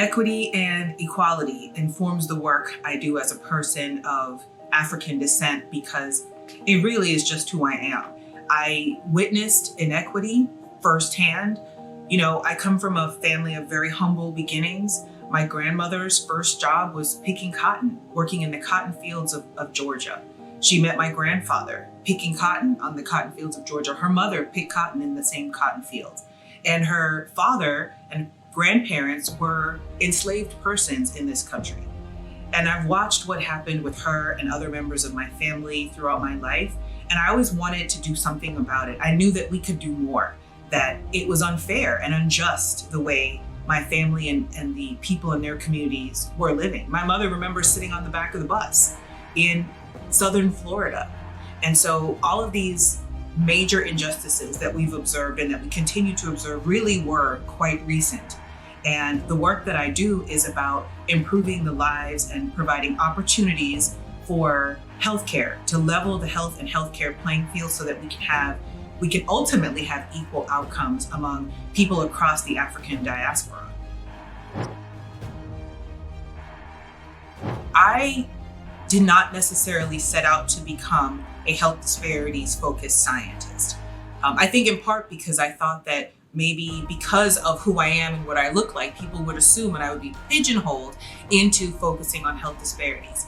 Equity and equality informs the work I do as a person of African descent because it really is just who I am. I witnessed inequity firsthand. I come from a family of very humble beginnings. My grandmother's first job was picking cotton, working in the cotton fields of Georgia. She met my grandfather picking cotton on the cotton fields of Georgia. Her mother picked cotton in the same cotton fields. And her father and grandparents were enslaved persons in this country. And I've watched what happened with her and other members of my family throughout my life. And I always wanted to do something about it. I knew that we could do more, that it was unfair and unjust the way my family and the people in their communities were living. My mother remembers sitting on the back of the bus in Southern Florida. And so all of these major injustices that we've observed and that we continue to observe really were quite recent. And the work that I do is about improving the lives and providing opportunities for healthcare to level the health and healthcare playing field so that we can ultimately have equal outcomes among people across the African diaspora. I did not necessarily set out to become a health disparities focused scientist. I think in part because I thought that maybe because of who I am and what I look like, people would assume and I would be pigeonholed into focusing on health disparities.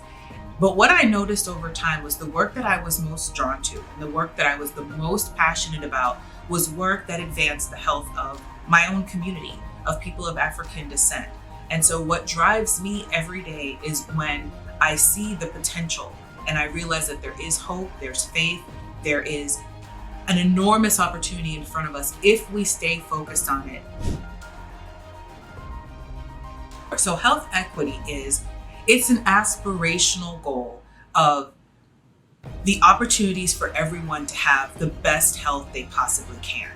But what I noticed over time was the work that I was most drawn to and the work that I was the most passionate about was work that advanced the health of my own community, of people of African descent. And so what drives me every day is when I see the potential and I realize that there is hope, there's faith, there is an enormous opportunity in front of us if we stay focused on it. So health equity it's an aspirational goal of the opportunities for everyone to have the best health they possibly can.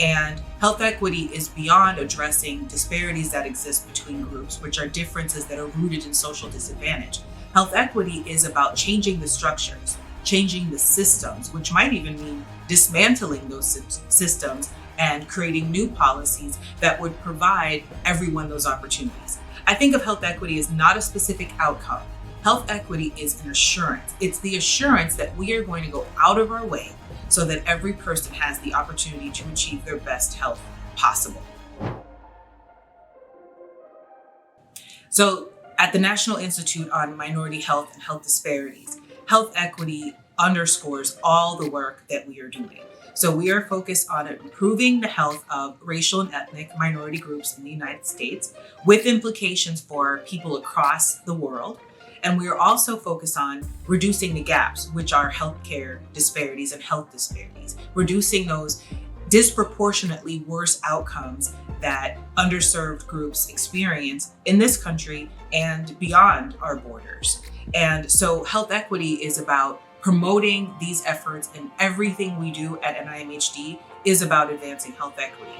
And health equity is beyond addressing disparities that exist between groups, which are differences that are rooted in social disadvantage. Health equity is about changing the structures, changing the systems, which might even mean dismantling those systems and creating new policies that would provide everyone those opportunities. I think of health equity as not a specific outcome. Health equity is an assurance. It's the assurance that we are going to go out of our way so that every person has the opportunity to achieve their best health possible. So at the National Institute on Minority Health and Health Disparities, health equity underscores all the work that we are doing. So we are focused on improving the health of racial and ethnic minority groups in the United States with implications for people across the world. And we are also focused on reducing the gaps, which are healthcare disparities and health disparities, reducing those disproportionately worse outcomes that underserved groups experience in this country and beyond our borders. And so health equity is about promoting these efforts, and everything we do at NIMHD is about advancing health equity.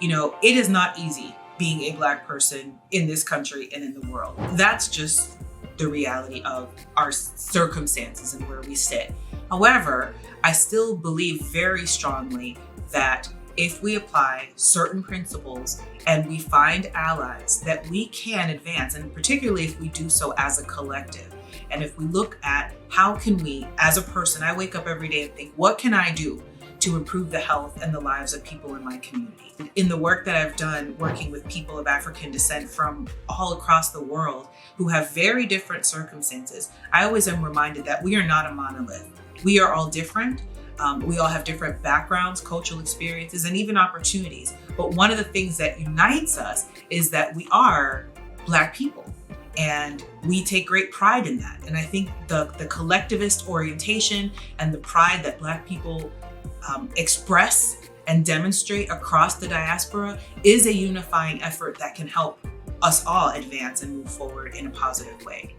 It is not easy being a Black person in this country and in the world. That's just the reality of our circumstances and where we sit. However, I still believe very strongly that if we apply certain principles and we find allies, that we can advance, and particularly if we do so as a collective. And if we look at how can we, as a person, I wake up every day and think, what can I do to improve the health and the lives of people in my community? In the work that I've done working with people of African descent from all across the world who have very different circumstances, I always am reminded that we are not a monolith. We are all different. We all have different backgrounds, cultural experiences, and even opportunities. But one of the things that unites us is that we are Black people. And we take great pride in that. And I think the collectivist orientation and the pride that Black people express and demonstrate across the diaspora is a unifying effort that can help us all advance and move forward in a positive way.